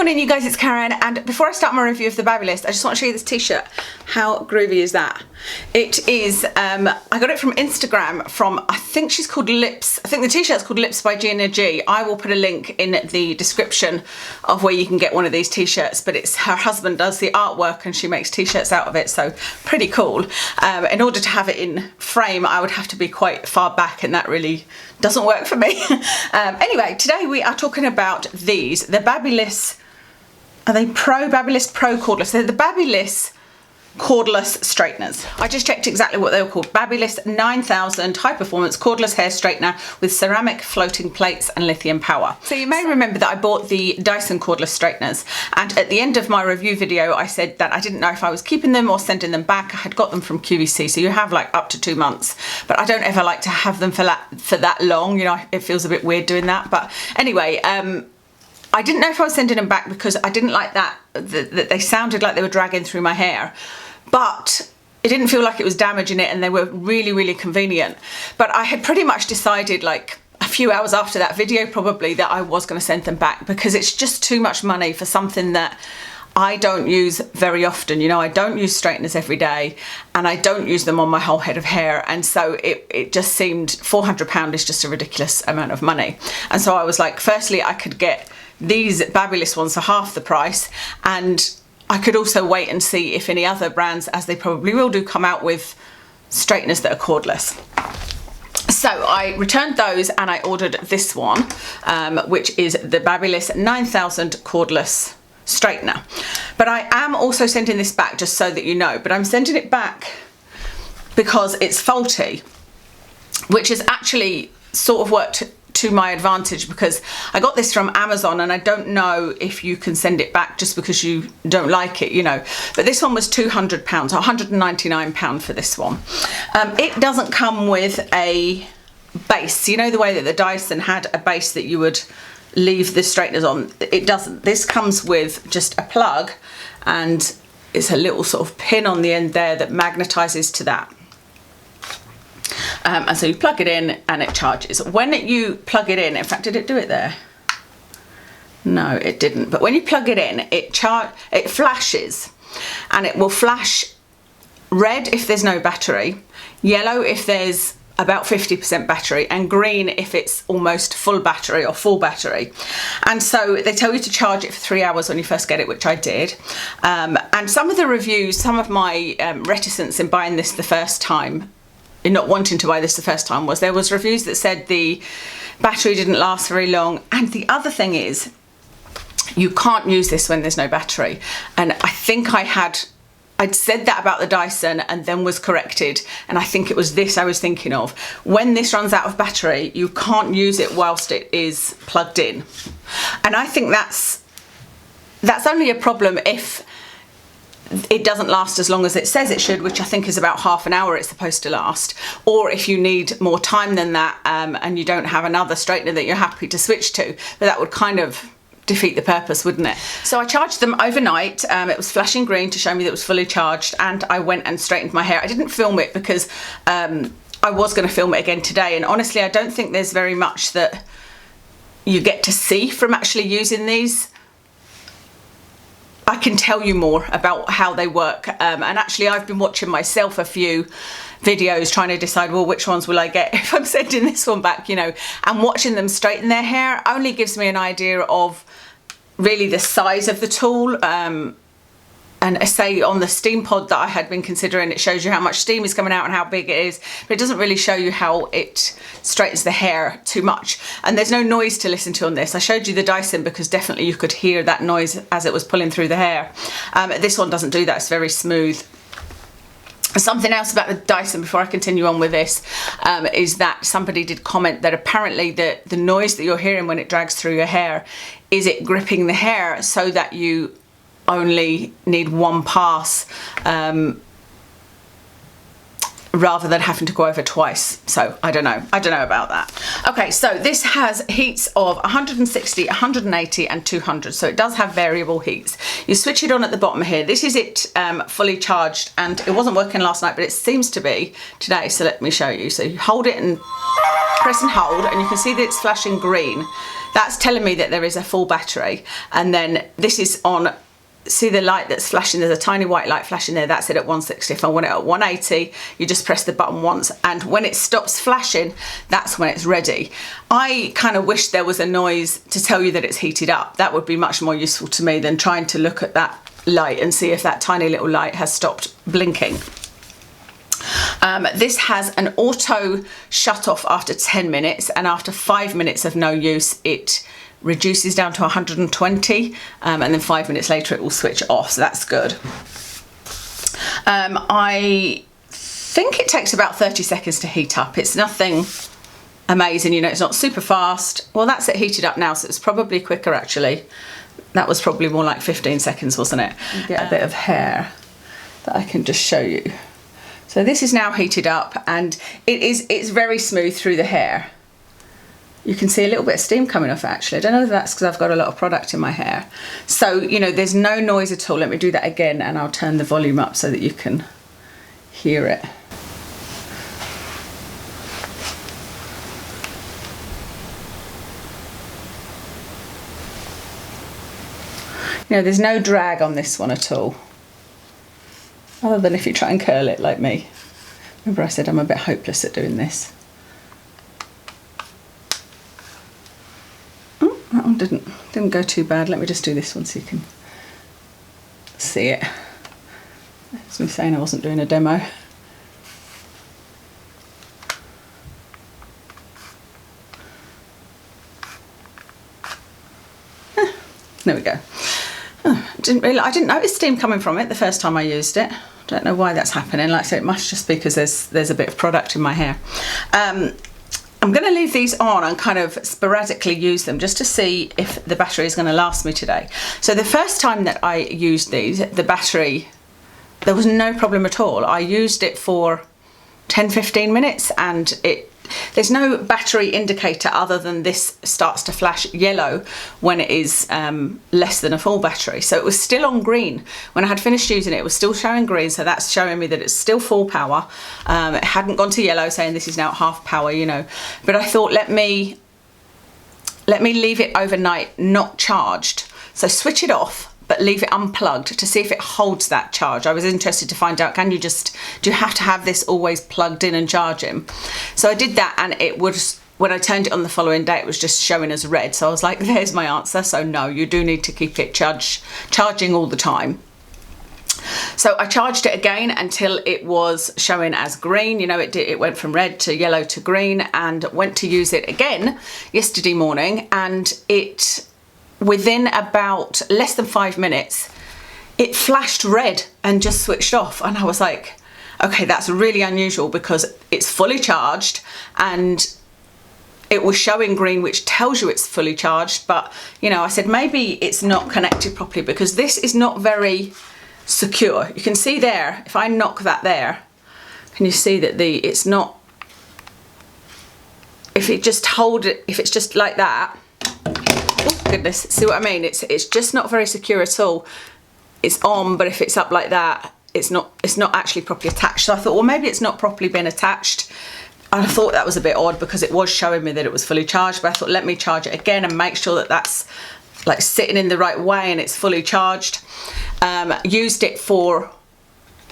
morning you guys, it's Karen, and before I start my review of the Babyliss, I just want to show you this t-shirt. How groovy is that? It is, I got it from Instagram from, I think she's called Lips. I think the t-shirt's called Lips by Gina G. I will put a link in the description of where you can get one of these t-shirts, but it's her husband does the artwork and she makes t-shirts out of it, so pretty cool. In order to have it in frame, I would have to be quite far back, and that really doesn't work for me. Anyway, today we are talking about these, the Babyliss, are they Babyliss Pro Cordless? They're the Babyliss Cordless Straighteners. I just checked exactly what they were called. Babyliss 9000 High Performance Cordless Hair Straightener with ceramic floating plates and lithium power. So you may remember that I bought the Dyson Cordless Straighteners, and at the end of my review video I said that I didn't know if I was keeping them or sending them back. I had got them from QVC, so you have like up to 2 months, but I don't ever like to have them for that long, you know, it feels a bit weird doing that. But anyway, I didn't know if I was sending them back because I didn't like that they sounded like they were dragging through my hair, but it didn't feel like it was damaging it, and they were really, really convenient. But I had pretty much decided, like a few hours after that video probably, that I was going to send them back because it's just too much money for something that I don't use very often. You know, I don't use straighteners every day, and I don't use them on my whole head of hair, and so it just seemed £400 is just a ridiculous amount of money. And so I was like, firstly, I could get these Babyliss ones for half the price, and I could also wait and see if any other brands, as they probably will do, come out with straighteners that are cordless. So I returned those and I ordered this one, which is the Babyliss 9000 Cordless Straightener. But I am also sending this back, just so that you know, but I'm sending it back because it's faulty, which has actually sort of worked to my advantage, because I got this from Amazon and I don't know if you can send it back just because you don't like it, you know, but this one was £200, £199 for this one. It doesn't come with a base, you know, the way that the Dyson had a base that you would leave the straighteners on. It doesn't. This comes with just a plug, and it's a little sort of pin on the end there that magnetizes to that. And so you plug it in and it charges. When you plug it in fact, did it do it there? No, it didn't. But when you plug it in, it flashes, and it will flash red if there's no battery, yellow if there's about 50% battery, and green if it's almost full battery or full battery. And so they tell you to charge it for 3 hours when you first get it, which I did. And some of the reviews, some of my reticence in buying this the first time, in not wanting to buy this the first time, was there was reviews that said the battery didn't last very long. And the other thing is, you can't use this when there's no battery. And I think I'd said that about the Dyson and then was corrected, and I think it was this I was thinking of. When this runs out of battery, you can't use it whilst it is plugged in. And I think that's only a problem if it doesn't last as long as it says it should, which I think is about half an hour it's supposed to last, or if you need more time than that, and you don't have another straightener that you're happy to switch to. But that would kind of defeat the purpose, wouldn't it? So I charged them overnight. It was flashing green to show me that it was fully charged, and I went and straightened my hair. I didn't film it because I was going to film it again today, and honestly I don't think there's very much that you get to see from actually using these. I can tell you more about how they work, and actually I've been watching myself a few videos trying to decide, well, which ones will I get if I'm sending this one back, you know, and watching them straighten their hair only gives me an idea of really the size of the tool. And I say on the steam pod that I had been considering, it shows you how much steam is coming out and how big it is, but it doesn't really show you how it straightens the hair too much. And there's no noise to listen to on this. I showed you the Dyson because definitely you could hear that noise as it was pulling through the hair. This one doesn't do that, it's very smooth. Something else about the Dyson before I continue on with this, is that somebody did comment that apparently the noise that you're hearing when it drags through your hair is it gripping the hair so that you only need one pass, rather than having to go over twice. So I don't know about that. Okay, so this has heats of 160, 180 and 200, so it does have variable heats. You switch it on at the bottom here. This is it fully charged, and it wasn't working last night, but it seems to be today, so let me show you. So you hold it and press and hold, and you can see that it's flashing green. that's telling me that there is a full battery. And then this is on, see the light that's flashing, there's a tiny white light flashing there, that's it at 160. If I want it at 180, you just press the button once, and when it stops flashing, that's when it's ready. I kind of wish there was a noise to tell you that it's heated up. That would be much more useful to me than trying to look at that light and see if that tiny little light has stopped blinking. This has an auto shut off after 10 minutes, and after 5 minutes of no use, it reduces down to 120, and then 5 minutes later it will switch off, so that's good. I think it takes about 30 seconds to heat up. It's nothing amazing, you know, it's not super fast. Well, that's it heated up now, so it's probably quicker actually. That was probably more like 15 seconds, wasn't it? You get a bit of hair that I can just show you. So this is now heated up, and it's very smooth through the hair. You can see a little bit of steam coming off actually. I don't know if that's because I've got a lot of product in my hair. So, you know, there's no noise at all. Let me do that again, and I'll turn the volume up so that you can hear it. You know, there's no drag on this one at all. Other than if you try and curl it like me. Remember I said I'm a bit hopeless at doing this. Oh, that one didn't go too bad. Let me just do this one so you can see it. That's me saying I wasn't doing a demo. There we go. Oh, I didn't notice steam coming from it the first time I used it. Don't know why that's happening. Like I said, it must just be because there's a bit of product in my hair. I'm going to leave these on and kind of sporadically use them just to see if the battery is going to last me today. So the first time that I used these, the battery, there was no problem at all. I used it for 10-15 minutes, and there's no battery indicator other than this starts to flash yellow when it is less than a full battery. So it was still on green. When I had finished using it, it was still showing green, so that's showing me that it's still full power. It hadn't gone to yellow, saying this is now at half power, you know. But I thought, let me leave it overnight not charged. So switch it off, but leave it unplugged to see if it holds that charge. I was interested to find out, do you have to have this always plugged in and charging? So I did that, and it was, when I turned it on the following day, it was just showing as red. So I was like, there's my answer. So no, you do need to keep it charging all the time. So I charged it again until it was showing as green. You know, it went from red to yellow to green, and went to use it again yesterday morning, and within about less than 5 minutes, it flashed red and just switched off. And I was like, okay, that's really unusual because it's fully charged, and it was showing green, which tells you it's fully charged. But, you know, I said maybe it's not connected properly because this is not very secure. You can see there, if I knock that there, can you see that it's not, if it's just like that, oh goodness, see what I mean? It's just not very secure at all. It's on, but if it's up like that, it's not actually properly attached. So I thought, well, maybe it's not properly been attached. And I thought that was a bit odd because it was showing me that it was fully charged, but I thought, let me charge it again and make sure that that's like sitting in the right way and it's fully charged. Used it for,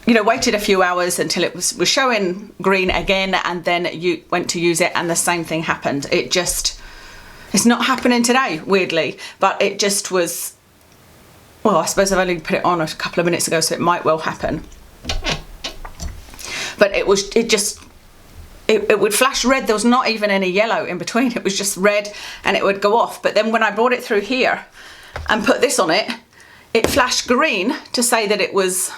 you know, waited a few hours until it was showing green again, and then you went to use it and the same thing happened. It's not happening today, weirdly, but it just was, well, I suppose I've only put it on a couple of minutes ago, so it might well happen. But it would flash red. There was not even any yellow in between. It was just red, and it would go off. But then when I brought it through here and put this on it, it flashed green to say that it was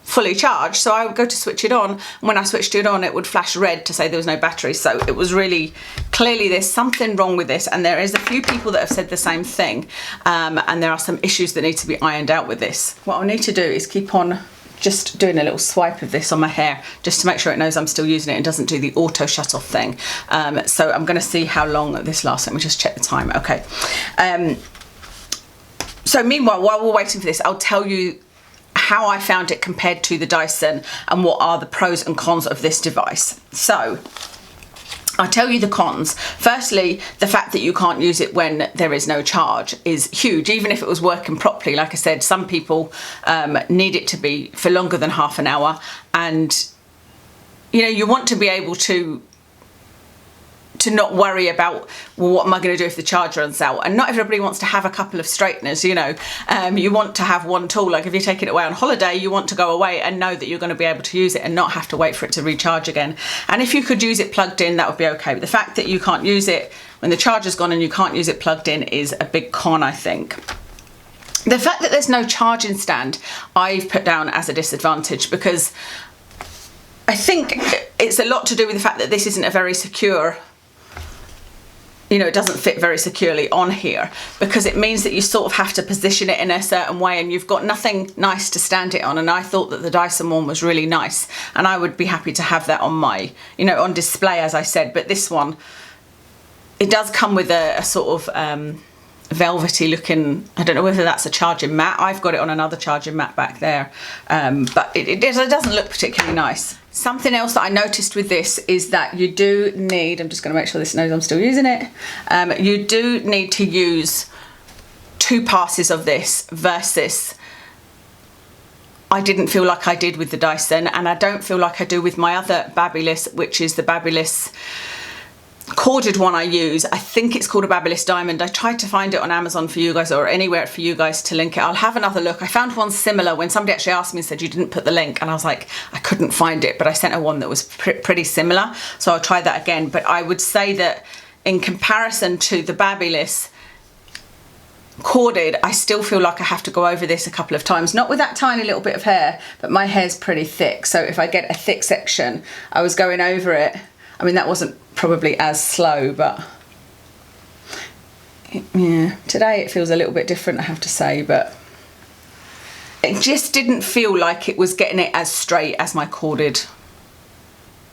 fully charged. So I would go to switch it on, and when I switched it on, it would flash red to say there was no battery. So it was really, clearly there's something wrong with this, and there is a few people that have said the same thing, and there are some issues that need to be ironed out with this. What I'll need to do is keep on just doing a little swipe of this on my hair just to make sure it knows I'm still using it and doesn't do the auto shut off thing. So I'm going to see how long this lasts. Let me just check the time. Okay. So meanwhile, while we're waiting for this, I'll tell you how I found it compared to the Dyson and what are the pros and cons of this device. So I'll tell you the cons. Firstly, the fact that you can't use it when there is no charge is huge, even if it was working properly. Like I said, some people need it to be for longer than half an hour, and you know, you want to be able to not worry about, well, what am I going to do if the charge runs out? And not everybody wants to have a couple of straighteners, you know. You want to have one tool. Like if you're taking it away on holiday, you want to go away and know that you're going to be able to use it and not have to wait for it to recharge again. And if you could use it plugged in, that would be okay. But the fact that you can't use it when the charger's gone and you can't use it plugged in is a big con, I think. The fact that there's no charging stand, I've put down as a disadvantage, because I think it's a lot to do with the fact that this isn't a very secure, you know, it doesn't fit very securely on here, because it means that you sort of have to position it in a certain way, and you've got nothing nice to stand it on. And I thought that the Dyson one was really nice, and I would be happy to have that on my, you know, on display, as I said. But this one, it does come with a sort of velvety looking, I don't know whether that's a charging mat. I've got it on another charging mat back there, but it doesn't look particularly nice. Something else that I noticed with this is that you do need, I'm just going to make sure this knows I'm still using it, you do need to use 2 passes of this versus I didn't feel like I did with the Dyson, and I don't feel like I do with my other Babyliss, which is the Babyliss corded one I use. I think it's called a Babyliss Diamond. I tried to find it on Amazon for you guys, or anywhere for you guys to link it. I'll have another look. I found one similar when somebody actually asked me and said you didn't put the link, and I was like, I couldn't find it, but I sent her one that was pretty similar, so I'll try that again. But I would say that in comparison to the Babyliss corded, I still feel like I have to go over this a couple of times, not with that tiny little bit of hair, but my hair's pretty thick, so if I get a thick section, I was going over it. I mean, that wasn't probably as slow, but yeah, today it feels a little bit different, I have to say, but it just didn't feel like it was getting it as straight as my corded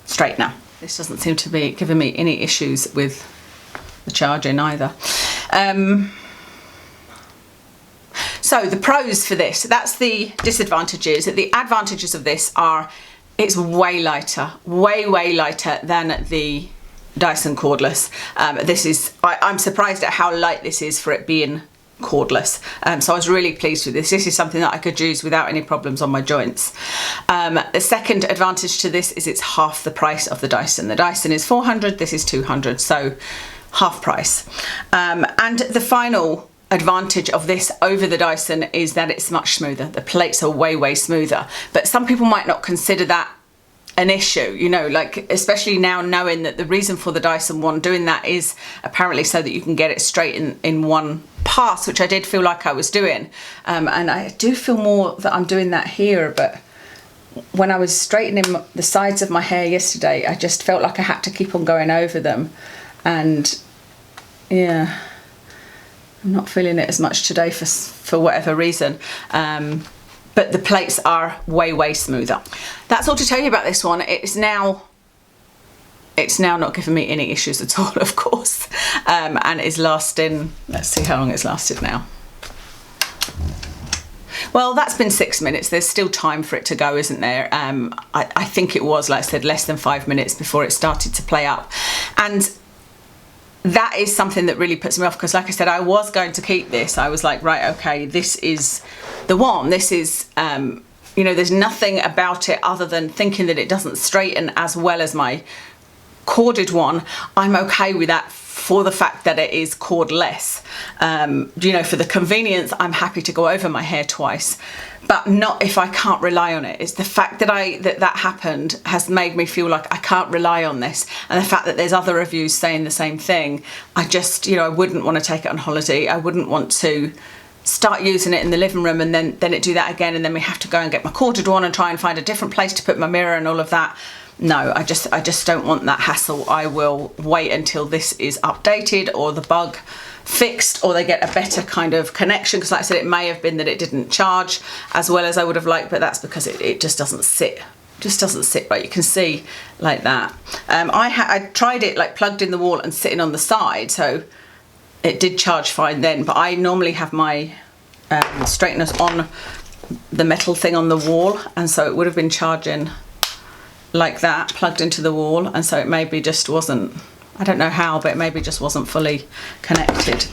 straightener. This doesn't seem to be giving me any issues with the charging either. So the pros for this, that's the disadvantages. The advantages of this are it's way lighter, way lighter than the Dyson cordless. This is, I'm surprised at how light this is for it being cordless. So I was really pleased with this. This is something that I could use without any problems on my joints. The second advantage to this is it's half the price of the Dyson. The Dyson is 400, this is 200, so half price. And the final advantage of this over the Dyson is that it's much smoother. The plates are way smoother, but some people might not consider that an issue, you know, like especially now knowing that the reason for the Dyson one doing that is apparently so that you can get it straight in one pass, which I did feel like I was doing, and I do feel more that I'm doing that here. But when I was straightening the sides of my hair yesterday, I just felt like I had to keep on going over them, and yeah, I'm not feeling it as much today for whatever reason. But the plates are way smoother. That's all to tell you about this one. It's now not giving me any issues at all, of course, and is lasting, let's see how long it's lasted now. Well, that's been 6 minutes. There's still time for it to go, isn't there? I think it was, like I said, less than 5 minutes before it started to play up. And that is something that really puts me off, because like I said, I was going to keep this. I was like, right, okay, this is the one. This is, you know, there's nothing about it other than thinking that it doesn't straighten as well as my corded one. I'm okay with that for the fact that it is cordless. You know, for the convenience, I'm happy to go over my hair twice, but not if I can't rely on it. It's the fact that that happened has made me feel like I can't rely on this, and the fact that there's other reviews saying the same thing. I just, you know, I wouldn't want to take it on holiday. I wouldn't want to start using it in the living room and then it do that again, and then we have to go and get my corded one and try and find a different place to put my mirror and all of that. No, I just don't want that hassle. I will wait until this is updated or the bug fixed, or they get a better kind of connection, because like I said, it may have been that it didn't charge as well as I would have liked, but that's because it just doesn't sit. Just doesn't sit right. You can see like that. I tried it like plugged in the wall and sitting on the side, so it did charge fine then, but I normally have my straighteners on the metal thing on the wall, and so it would have been charging like that, plugged into the wall, and so it maybe just wasn't I don't know how, but it maybe just wasn't fully connected.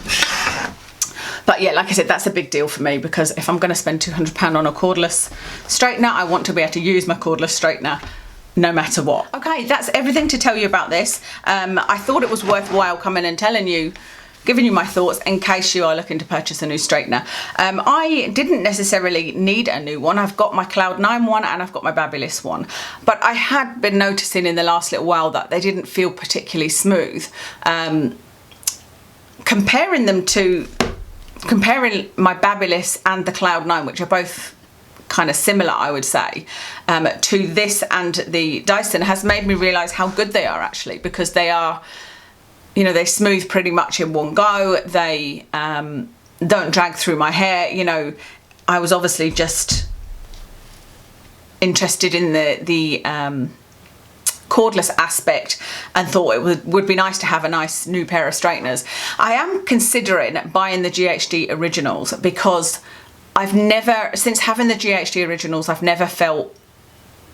But yeah, like I said, that's a big deal for me, because if I'm going to spend £200 on a cordless straightener, I want to be able to use my cordless straightener no matter what. Okay, that's everything to tell you about this. I thought it was worthwhile coming and giving you my thoughts in case you are looking to purchase a new straightener. I didn't necessarily need a new one. I've got my Cloud9 one and I've got my Babyliss one, but I had been noticing in the last little while that they didn't feel particularly smooth. Comparing my Babyliss and the Cloud9, which are both kind of similar, I would say, to this and the Dyson, has made me realise how good they are actually, because they are, you know, they smooth pretty much in one go. They don't drag through my hair. You know, I was obviously just interested in the cordless aspect and thought it would be nice to have a nice new pair of straighteners. I am considering buying the GHD Originals, because I've never, since having the GHD Originals, I've never felt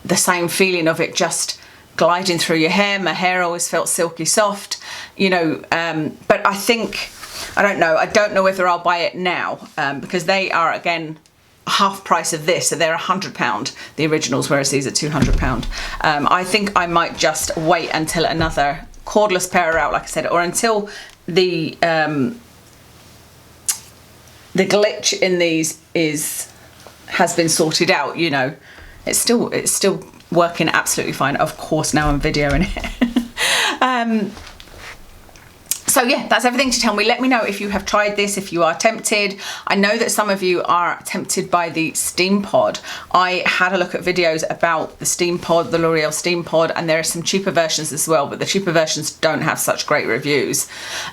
the same feeling of it just gliding through your hair. My hair always felt silky soft, you know, but I think, I don't know whether I'll buy it now, because they are, again, half price of this, so they're £100, the Originals, whereas these are £200. I think I might just wait until another cordless pair are out, like I said, or until the glitch in these has been sorted out. You know, it's still working absolutely fine. Of course, now I'm videoing it. So yeah, that's everything to tell me. Let me know if you have tried this, if you are tempted. I know that some of you are tempted by the Steam Pod. I had a look at videos about the Steam Pod, the L'Oreal Steam Pod, and there are some cheaper versions as well, but the cheaper versions don't have such great reviews,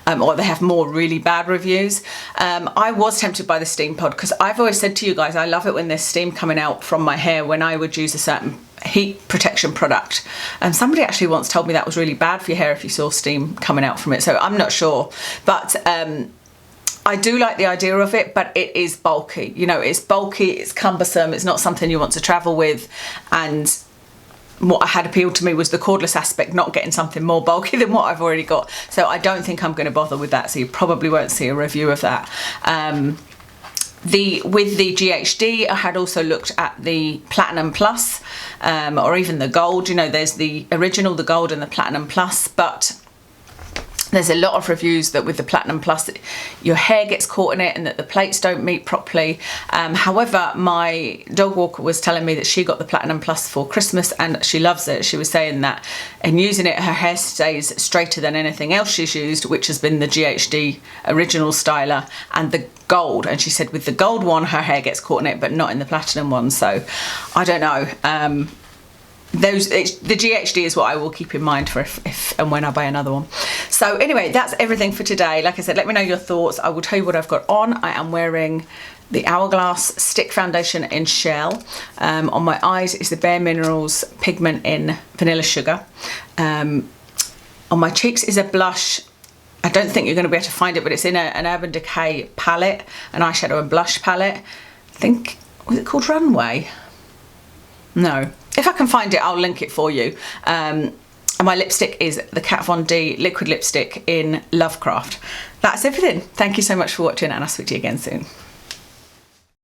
or they have more really bad reviews. I was tempted by the Steam Pod, because I've always said to you guys, I love it when there's steam coming out from my hair when I would use a certain heat protection product. And somebody actually once told me that was really bad for your hair if you saw steam coming out from it, so I'm not sure, but I do like the idea of it, but it is bulky. You know, it's bulky, it's cumbersome, it's not something you want to travel with, and what had appealed to me was the cordless aspect, not getting something more bulky than what I've already got. So I don't think I'm going to bother with that, so you probably won't see a review of that. With the GHD, I had also looked at the Platinum Plus, or even the Gold. You know, there's the Original, the Gold, and the Platinum Plus, but there's a lot of reviews that with the Platinum Plus, your hair gets caught in it and that the plates don't meet properly. However, my dog walker was telling me that she got the Platinum Plus for Christmas and she loves it. She was saying that in using it, her hair stays straighter than anything else she's used, which has been the GHD Original Styler and the Gold. And she said with the Gold one, her hair gets caught in it, but not in the Platinum one. So I don't know. The GHD is what I will keep in mind for if and when I buy another one. So anyway, that's everything for today. Like I said, let me know your thoughts. I will tell you what I've got on. I am wearing the Hourglass Stick Foundation in Shell. On my eyes is the Bare Minerals Pigment in Vanilla Sugar. On my cheeks is a blush. I don't think you're going to be able to find it, but it's in an Urban Decay palette, an eyeshadow and blush palette. I think, was it called Runway? No. If I can find it, I'll link it for you. And my lipstick is the Kat Von D liquid lipstick in Lovecraft. That's everything. Thank you so much for watching, and I'll speak to you again soon.